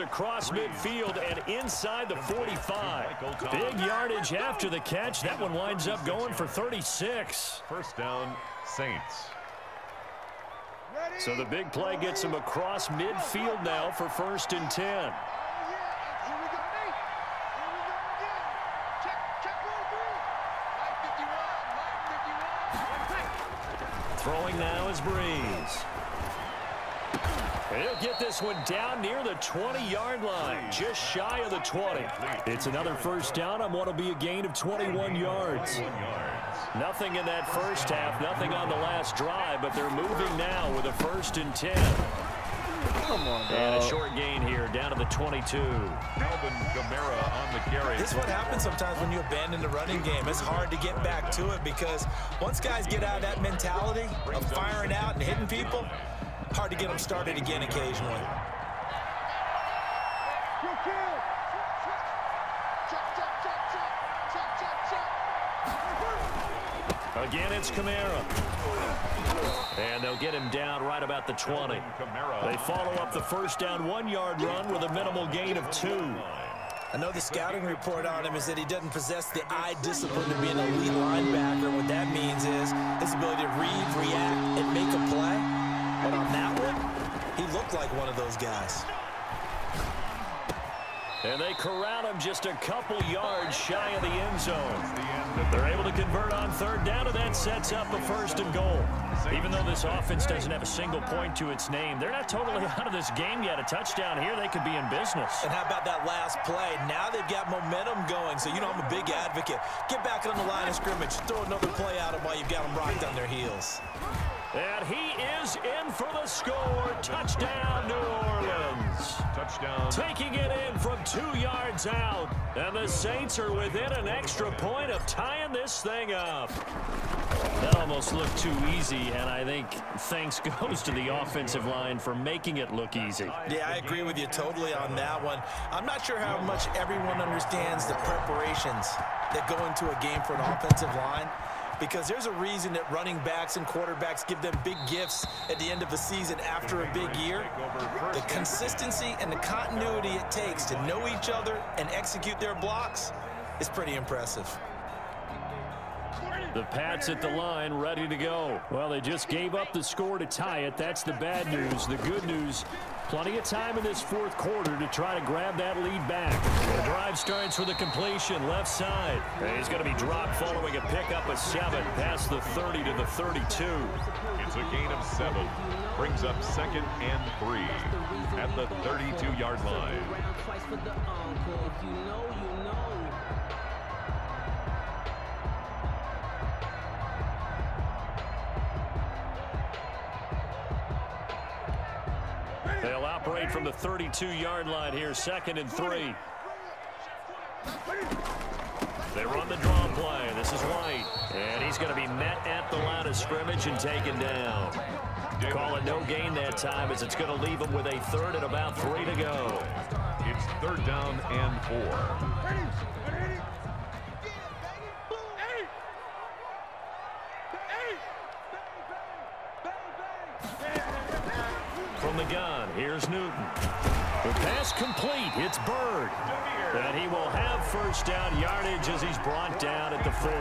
across midfield and inside the 45. Big yardage after the catch. That one winds up going for 36. First down, Saints. So the big play gets him across midfield now for 1st and 10. Throwing now is Breeze. He'll get this one down near the 20-yard line, just shy of the 20. It's another first down on what will be a gain of 21 yards. Nothing in that first half, nothing on the last drive, but they're moving now with a 1st and 10. Come on, dog. And a short gain here, down to the 22. Alvin Kamara on the carry. This is what happens sometimes when you abandon the running game. It's hard to get back to it because once guys get out of that mentality of firing out and hitting people, hard to get them started again occasionally. Again, it's Kamara. And they'll get him down right about the 20. They follow up the first down 1-yard run with a minimal gain of 2. I know the scouting report on him is that he doesn't possess the eye discipline to be an elite linebacker. What that means is his ability to read, react, and make a play. But on that one, he looked like one of those guys. And they corral him just a couple yards shy of the end zone. They're able to convert on 3rd down, and that sets up a 1st and goal. Even though this offense doesn't have a single point to its name, they're not totally out of this game yet. A touchdown here, they could be in business. And how about that last play? Now they've got momentum going, so you know I'm a big advocate. Get back on the line of scrimmage. Throw another play at them while you've got them rocked on their heels. And he is in for the score. Touchdown, New Orleans. Touchdown. Taking it in from 2 yards out. And the Saints are within an extra point of tying this thing up. That almost looked too easy, and I think thanks goes to the offensive line for making it look easy. Yeah, I agree with you totally on that one. I'm not sure how much everyone understands the preparations that go into a game for an offensive line, because there's a reason that running backs and quarterbacks give them big gifts at the end of the season after a big year. The consistency and the continuity it takes to know each other and execute their blocks is pretty impressive. The Pats at the line, ready to go. Well, they just gave up the score to tie it. That's the bad news. The good news, plenty of time in this 4th quarter to try to grab that lead back. The drive starts with a completion, left side. And he's going to be dropped following a pickup of 7 past the 30 to the 32. It's a gain of 7. Brings up 2nd and 3 at the 32-yard line. They'll operate from the 32-yard line here, 2nd and 3. They run the draw play. This is White. And he's going to be met at the line of scrimmage and taken down. Call it no gain that time, as it's going to leave him with a 3rd and about 3 to go. It's 3rd down and 4. From the gun, here's Newton. The pass complete. It's Bird. And he will have 1st down yardage as he's brought down at the 41.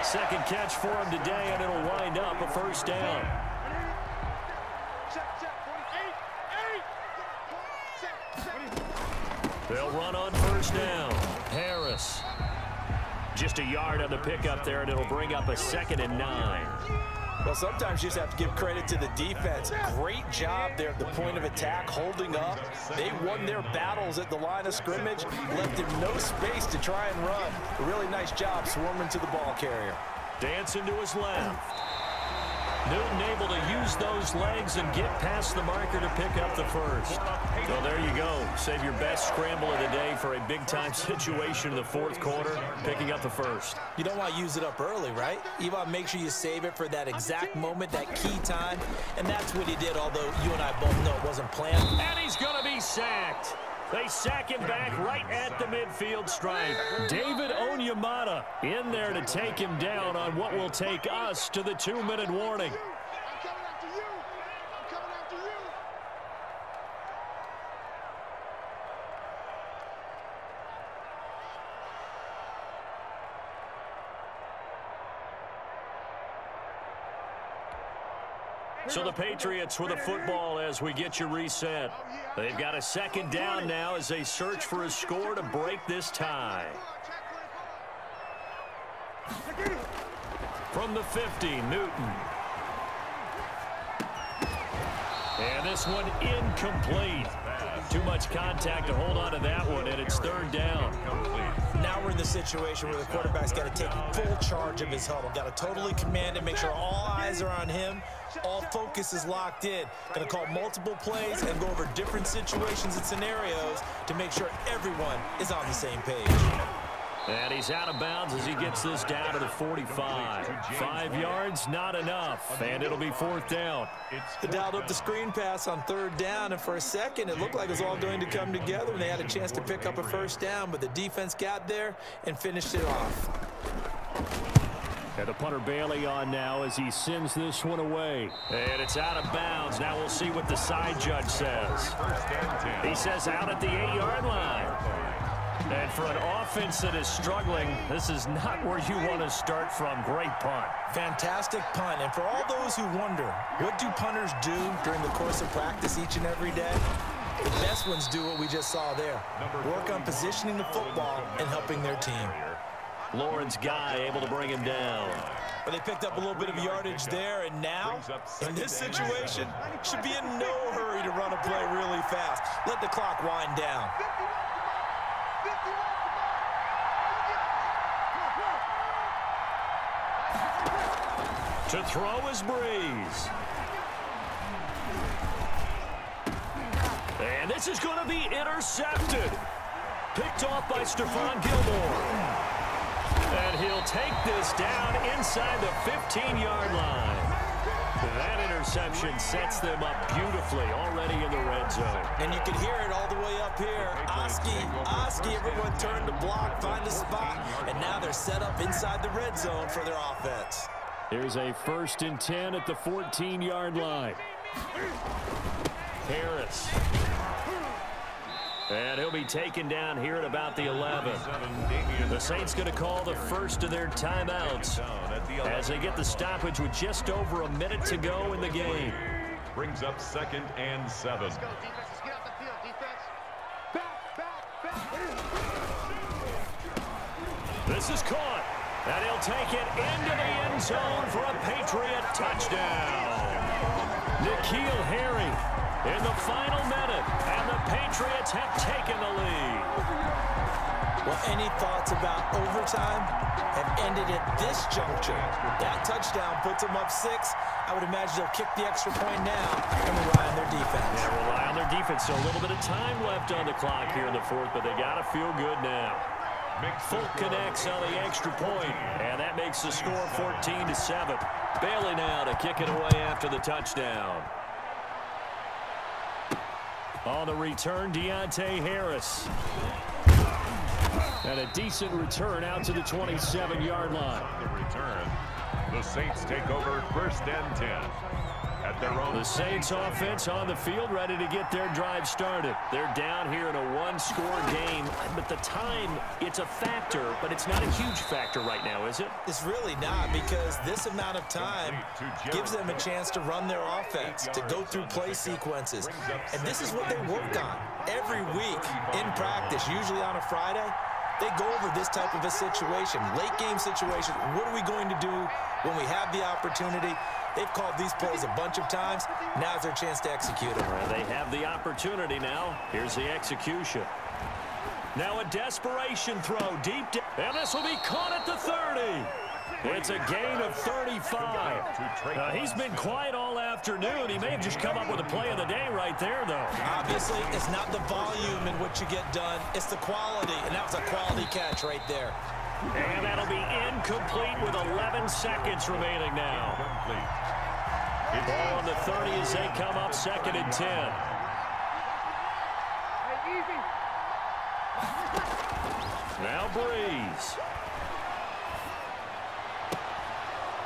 2nd catch for him today, and it'll wind up a 1st down. They'll run on 1st down. Harris. Just a yard on the pickup there, and it'll bring up a 2nd and 9. Well, sometimes you just have to give credit to the defense. Great job there at the point of attack, holding up. They won their battles at the line of scrimmage, left him no space to try and run. A really nice job swarming to the ball carrier. Dancing to his left. Newton able to use those legs and get past the marker to pick up the 1st. Well, there you go. Save your best scramble of the day for a big-time situation in the 4th quarter, picking up the 1st. You don't want to use it up early, right? You want to make sure you save it for that exact moment, that key time, and that's what he did, although you and I both know it wasn't planned. And he's going to be sacked. They sack him back right at the midfield stripe. David Onyemata in there to take him down on what will take us to the 2-minute warning. So the Patriots with a football as we get you reset. They've got a second down now as they search for a score to break this tie. From the 50, Newton. And this one incomplete. Too much contact to hold on to that one, and it's third down. Now we're in the situation where the quarterback's got to take full charge of his huddle. Got to totally command it, make sure all eyes are on him. All focus is locked in. Going to call multiple plays and go over different situations and scenarios to make sure everyone is on the same page. And he's out of bounds as he gets this down to the 45. 5 yards, not enough, and it'll be fourth down. They dialed up the screen pass on third down, and for a second it looked like it was all going to come together, and they had a chance to pick up a first down, but the defense got there and finished it off. And the punter Bailey on now as he sends this one away. And it's out of bounds. Now we'll see what the side judge says. He says out at the 8-yard line. And for an offense that is struggling, this is not where you want to start from. Great punt. Fantastic punt. And for all those who wonder, what do punters do during the course of practice each and every day? The best ones do what we just saw there. Work on positioning the football and helping their team. Lawrence Guy able to bring him down. But they picked up a little bit of yardage there, and now, in this situation, should be in no hurry to run a play really fast. Let the clock wind down. To throw is Breeze. And this is going to be intercepted. Picked off by Stephon Gilmore. And he'll take this down inside the 15-yard line. That interception sets them up beautifully already in the red zone. And you can hear it all the way up here. Oski, everyone turned to block, find a spot, and now they're set up inside the red zone for their offense. Here's a 1st and 10 at the 14-yard line. Harris. And he'll be taken down here at about the 11. The Saints going to call the first of their timeouts as they get the stoppage with just over a minute to go in the game. Brings up 2nd and 7. This is caught. And he'll take it into the end zone for a Patriot touchdown. N'Keal Harry in the final minute, and the Patriots have taken the lead. Well, any thoughts about overtime have ended at this juncture. That touchdown puts them up 6. I would imagine they'll kick the extra point now and rely on their defense. Yeah, rely on their defense. So a little bit of time left on the clock here in the 4th, but they got to feel good now. Fulk connects on the extra point, and that makes the score 14-7. Bailey now to kick it away after the touchdown. On the return, Deontay Harris. And a decent return out to the 27-yard line. The return. The Saints take over 1st and 10. At their own. The Saints offense on the field ready to get their drive started. They're down here in a 1-score game, but the time, it's a factor, but it's not a huge factor right now, is it? It's really not, because this amount of time gives them a chance to run their offense, to go through play sequences. And this is what they work on every week in practice, usually on a Friday. They go over this type of a situation, late game situation. What are we going to do when we have the opportunity? They've called these plays a bunch of times. Now's their chance to execute them. Well, they have the opportunity now. Here's the execution. Now a desperation throw deep down. And this will be caught at the 30. It's a gain of 35. He's been quiet all afternoon. He may have just come up with a play of the day right there, though. Obviously, it's not the volume in which you get done. It's the quality, and that was a quality catch right there. And that'll be incomplete with 11 seconds remaining now. Ball on the 30 as they come up 2nd and 10. Now Breeze.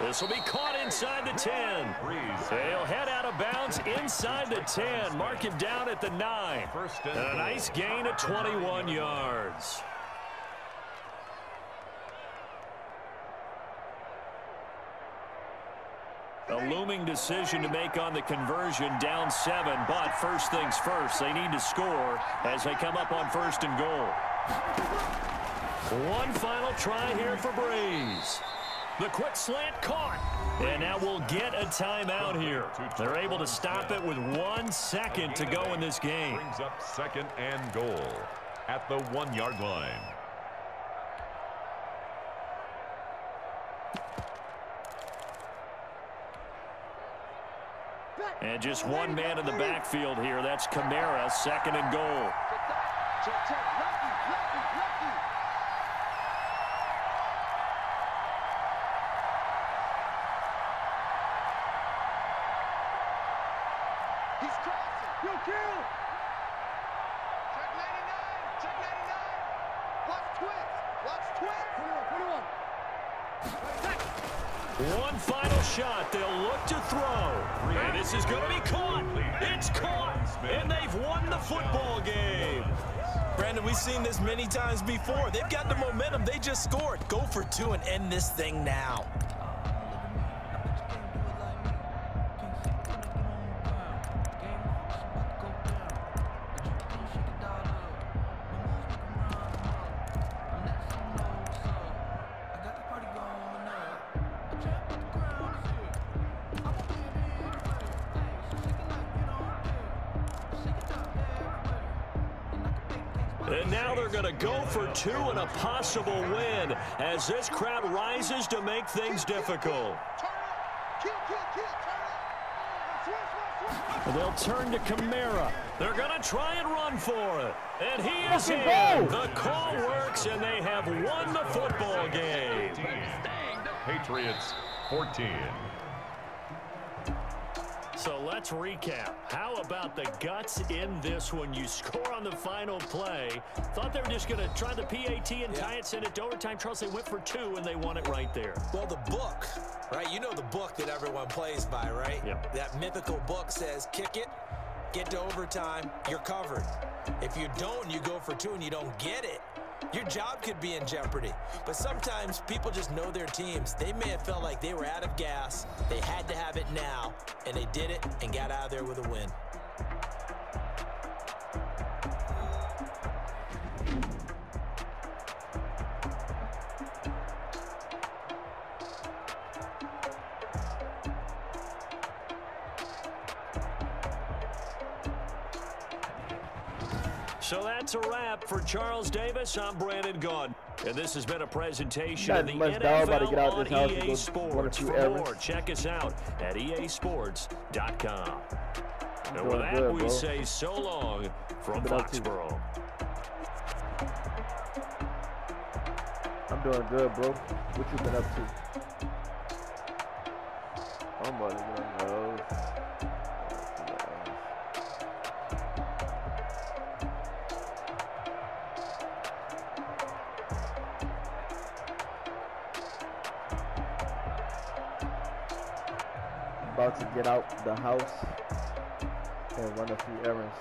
This will be caught inside the 10. They'll head out of bounds inside the 10. Mark him down at the 9. And a nice gain of 21 yards. A looming decision to make on the conversion, down 7. But first things first, they need to score as they come up on 1st and goal. One final try here for Breeze. The quick slant caught. And now we'll get a timeout here. They're able to stop it with 1 second to go in this game. Brings up 2nd and goal at the 1-yard line. And just one man in the backfield here. That's Kamara, 2nd and goal. He's crossing. Yo, kill. Check 99. Check 99. Watch twist. Watch twist. 21. One final shot. They'll look to throw. And this is going to be caught. It's caught. And they've won the football game. Brandon, we've seen this many times before. They've got the momentum. They just scored. Go for 2 and end this thing now. And now they're going to go for 2 and a possible win as this crowd rises to make things difficult. They'll turn to Kamara. They're going to try and run for it. And he is in. The call works, and they have won the football game. Patriots 14. So let's recap. How about the guts in this one? You score on the final play. Thought they were just going to try the PAT and tie it, send it to overtime. Charles, they went for 2, and they won it right there. Well, the book, right? You know the book that everyone plays by, right? Yep. That mythical book says, kick it, get to overtime, you're covered. If you don't, you go for 2 and you don't get it, your job could be in jeopardy. But sometimes people just know their teams. They may have felt like they were out of gas. They had to have it now, and they did it and got out of there with a win. So that's a wrap for Charles Davis. I'm Brandon Gaudin. And this has been a presentation of the NFL on EA Sports. For more, check us out at easports.com. And with that, we say so long from Foxborough. I'm doing good, bro. What you been up to? I'm about to get on those. About to get out the house and run a few errands.